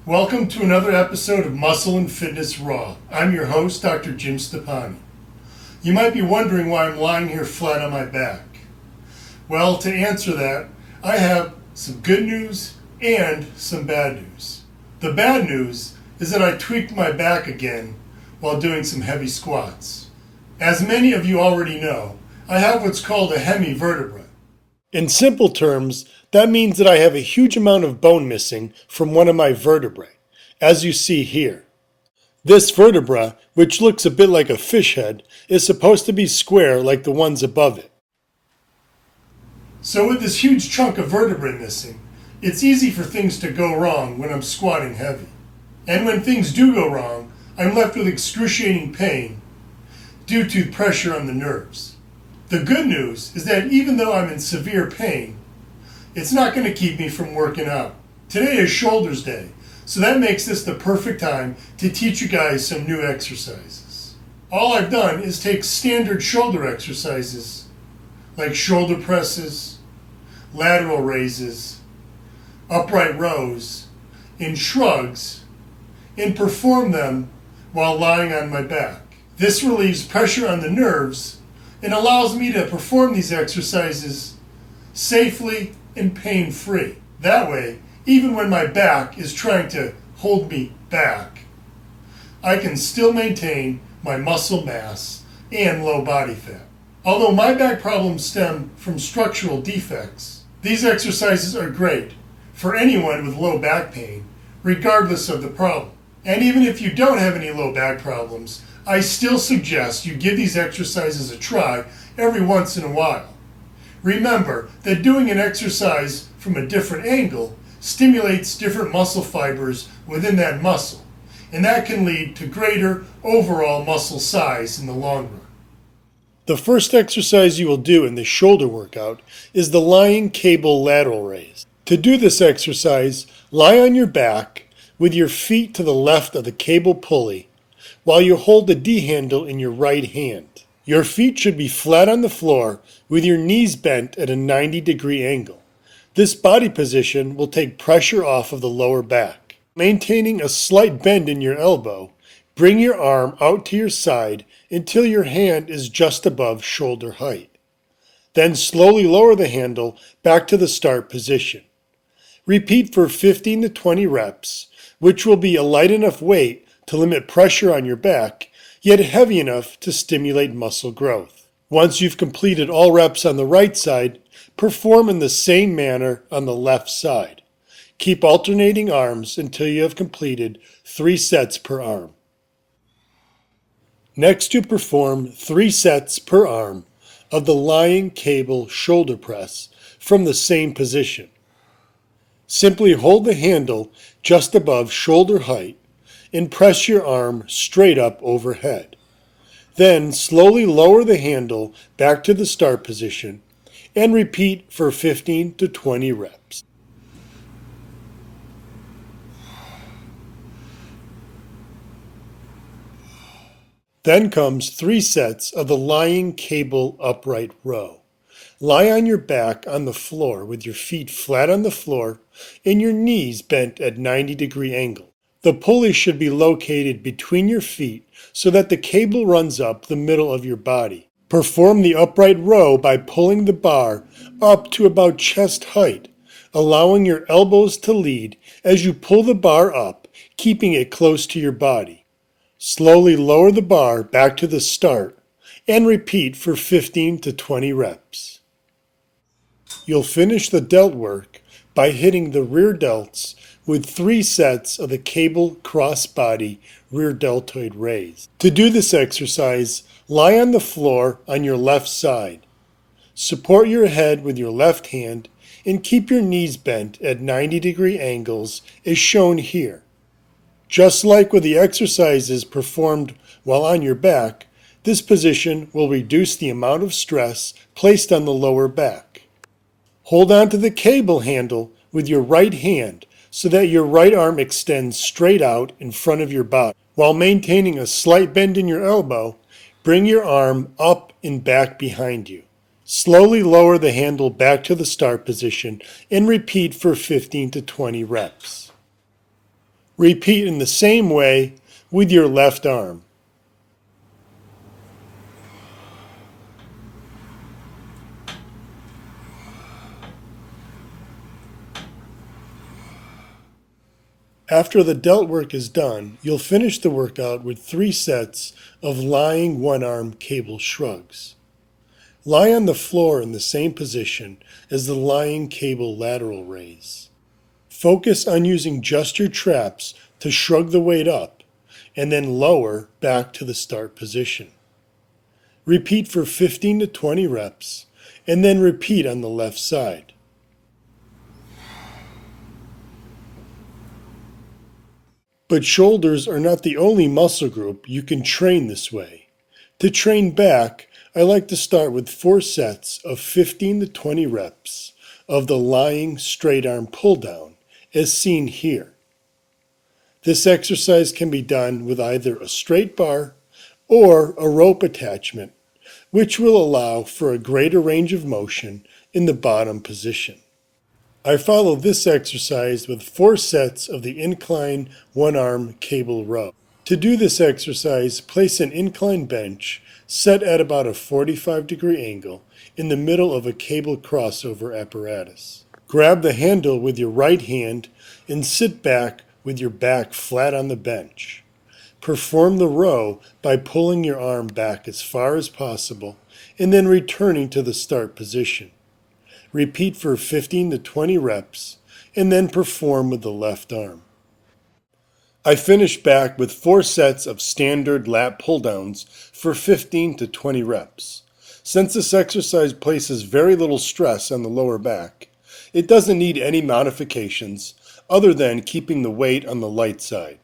Welcome to another episode of Muscle and Fitness Raw. I'm your host, Dr. Jim Stoppani. You might be wondering why I'm lying here flat on my back. Well, to answer that, I have some good news and some bad news. The bad news is that I tweaked my back again while doing some heavy squats. As many of you already know, I have what's called a hemivertebra. In simple terms, that means that I have a huge amount of bone missing from one of my vertebrae, as you see here. This vertebra, which looks a bit like a fish head, is supposed to be square like the ones above it. So with this huge chunk of vertebrae missing, it's easy for things to go wrong when I'm squatting heavy. And when things do go wrong, I'm left with excruciating pain due to pressure on the nerves. The good news is that even though I'm in severe pain, it's not going to keep me from working out. Today is Shoulders Day, so that makes this the perfect time to teach you guys some new exercises. All I've done is take standard shoulder exercises like shoulder presses, lateral raises, upright rows, and shrugs, and perform them while lying on my back. This relieves pressure on the nerves and allows me to perform these exercises safely and pain-free. That way, even when my back is trying to hold me back, I can still maintain my muscle mass and low body fat. Although my back problems stem from structural defects, these exercises are great for anyone with low back pain, regardless of the problem. And even if you don't have any low back problems, I still suggest you give these exercises a try every once in a while. Remember that doing an exercise from a different angle stimulates different muscle fibers within that muscle, and that can lead to greater overall muscle size in the long run. The first exercise you will do in the shoulder workout is the lying cable lateral raise. To do this exercise, lie on your back with your feet to the left of the cable pulley while you hold the D handle in your right hand. Your feet should be flat on the floor with your knees bent at a 90-degree angle. This body position will take pressure off of the lower back. Maintaining a slight bend in your elbow, bring your arm out to your side until your hand is just above shoulder height. Then slowly lower the handle back to the start position. Repeat for 15 to 20 reps, which will be a light enough weight to limit pressure on your back, yet heavy enough to stimulate muscle growth. Once you've completed all reps on the right side, perform in the same manner on the left side. Keep alternating arms until you have completed 3 sets per arm. Next, you perform 3 sets per arm of the lying cable shoulder press from the same position. Simply hold the handle just above shoulder height and press your arm straight up overhead. Then slowly lower the handle back to the start position and repeat for 15 to 20 reps. Then comes 3 sets of the lying cable upright row. Lie on your back on the floor with your feet flat on the floor and your knees bent at 90-degree angle. The pulley should be located between your feet so that the cable runs up the middle of your body. Perform the upright row by pulling the bar up to about chest height, allowing your elbows to lead as you pull the bar up, keeping it close to your body. Slowly lower the bar back to the start and repeat for 15 to 20 reps. You'll finish the delt work by hitting the rear delts with 3 sets of the cable cross-body rear deltoid raise. To do this exercise, lie on the floor on your left side. Support your head with your left hand and keep your knees bent at 90-degree angles as shown here. Just like with the exercises performed while on your back, this position will reduce the amount of stress placed on the lower back. Hold on to the cable handle with your right hand so that your right arm extends straight out in front of your body. While maintaining a slight bend in your elbow, bring your arm up and back behind you. Slowly lower the handle back to the start position and repeat for 15 to 20 reps. Repeat in the same way with your left arm. After the delt work is done, you'll finish the workout with 3 sets of lying one-arm cable shrugs. Lie on the floor in the same position as the lying cable lateral raise. Focus on using just your traps to shrug the weight up and then lower back to the start position. Repeat for 15 to 20 reps and then repeat on the left side. But shoulders are not the only muscle group you can train this way. To train back, I like to start with 4 sets of 15 to 20 reps of the lying straight arm pull down, as seen here. This exercise can be done with either a straight bar or a rope attachment, which will allow for a greater range of motion in the bottom position. I follow this exercise with 4 sets of the incline one-arm cable row. To do this exercise, place an incline bench set at about a 45-degree angle in the middle of a cable crossover apparatus. Grab the handle with your right hand and sit back with your back flat on the bench. Perform the row by pulling your arm back as far as possible and then returning to the start position. Repeat for 15 to 20 reps, and then perform with the left arm. I finish back with 4 sets of standard lat pull-downs for 15 to 20 reps. Since this exercise places very little stress on the lower back, it doesn't need any modifications other than keeping the weight on the light side.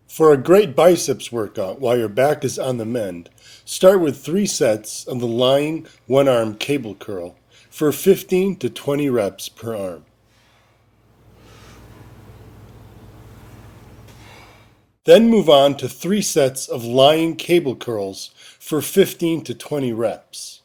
For a great biceps workout while your back is on the mend, start with 3 sets of the lying one-arm cable curl for 15 to 20 reps per arm. Then move on to 3 sets of lying cable curls for 15 to 20 reps.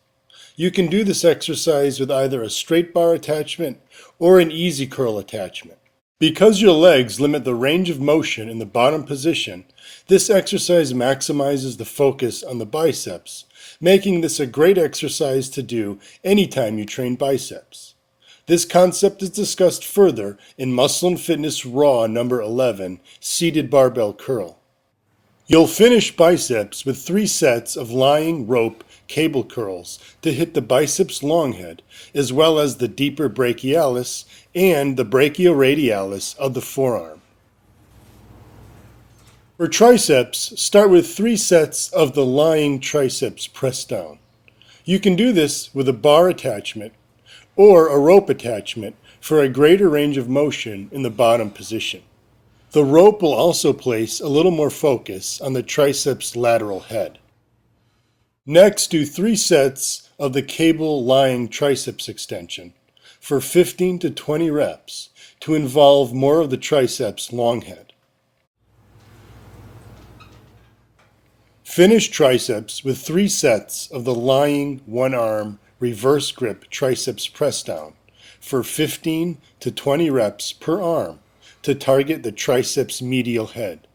You can do this exercise with either a straight bar attachment or an easy curl attachment. Because your legs limit the range of motion in the bottom position, this exercise maximizes the focus on the biceps, making this a great exercise to do anytime you train biceps. This concept is discussed further in Muscle and Fitness Raw number 11, Seated Barbell Curl. You'll finish biceps with 3 sets of lying rope cable curls to hit the biceps long head, as well as the deeper brachialis and the brachioradialis of the forearm. For triceps, start with 3 sets of the lying triceps press down. You can do this with a bar attachment or a rope attachment for a greater range of motion in the bottom position. The rope will also place a little more focus on the triceps lateral head. Next, do 3 sets of the cable lying triceps extension for 15 to 20 reps to involve more of the triceps long head. Finish triceps with 3 sets of the lying one-arm reverse grip triceps press down for 15 to 20 reps per arm to target the triceps medial head.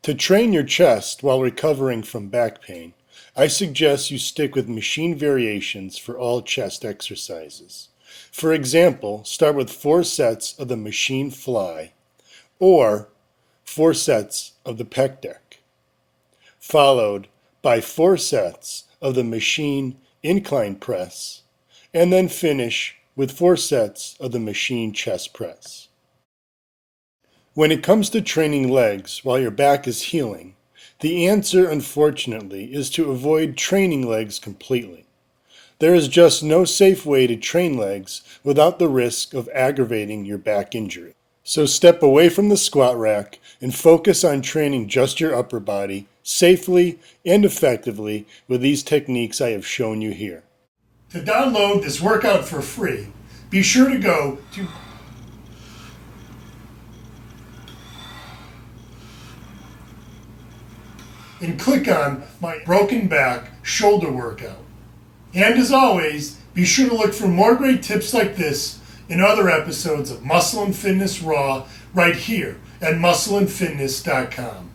To train your chest while recovering from back pain, I suggest you stick with machine variations for all chest exercises. For example, start with 4 sets of the machine Flye or 4 sets of the Pec Deck, followed by 4 sets of the machine incline press, and then finish with 4 sets of the machine chest press. When it comes to training legs while your back is healing, the answer, unfortunately, is to avoid training legs completely. There is just no safe way to train legs without the risk of aggravating your back injury. So step away from the squat rack and focus on training just your upper body safely and effectively with these techniques I have shown you here. To download this workout for free, be sure to go to and click on my broken back shoulder workout. And as always, be sure to look for more great tips like this and other episodes of Muscle and Fitness Raw right here at muscleandfitness.com.